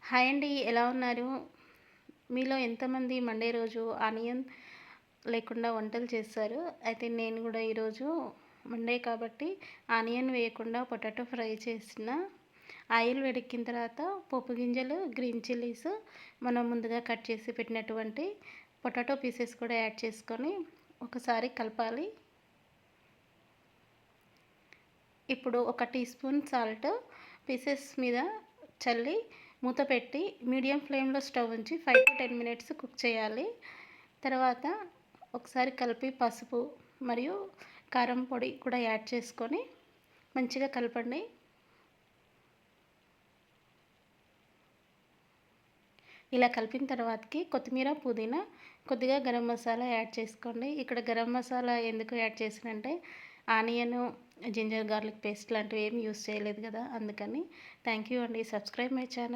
Hi అండి. ఎలా ఉన్నారు? మీలో ఎంతమంది మండే రోజు ఆనియన్ లేకుండా వంటలు చేస్తారు? అయితే నేను గూడా ఈరోజు మండే కాబట్టి ఆనియన్ వేయకుండా పొటాటో ఫ్రై చేసిన. ఆయిల్ వేడెక్కిన తర్వాత పోపు గింజలు, గ్రీన్ చిల్లీస్, మనం ముందుగా కట్ చేసి పెట్టినటువంటి పొటాటో పీసెస్ కూడా యాడ్ చేసుకొని ఒకసారి కలపాలి. ఇప్పుడు ఒక టీ స్పూన్ సాల్ట్ పీసెస్ మీద చల్లి మూత పెట్టి మీడియం ఫ్లేమ్లో స్టవ్ ఉంచి 5 to 10 మినిట్స్ కుక్ చేయాలి. తర్వాత ఒకసారి కలిపి పసుపు మరియు కారం పొడి కూడా యాడ్ చేసుకొని మంచిగా కలపండి. ఇలా కలిపిన తర్వాతకి కొత్తిమీర, పుదీనా, కొద్దిగా గరం మసాలా యాడ్ చేసుకోండి. ఇక్కడ గరం మసాలా ఎందుకు యాడ్ చేసానంటే ఆనియను, జింజర్ గార్లిక్ పేస్ట్ లాంటివి ఏమి యూస్ చేయలేదు కదా, అందుకని. థ్యాంక్ యూ అండి. Subscribe my channel.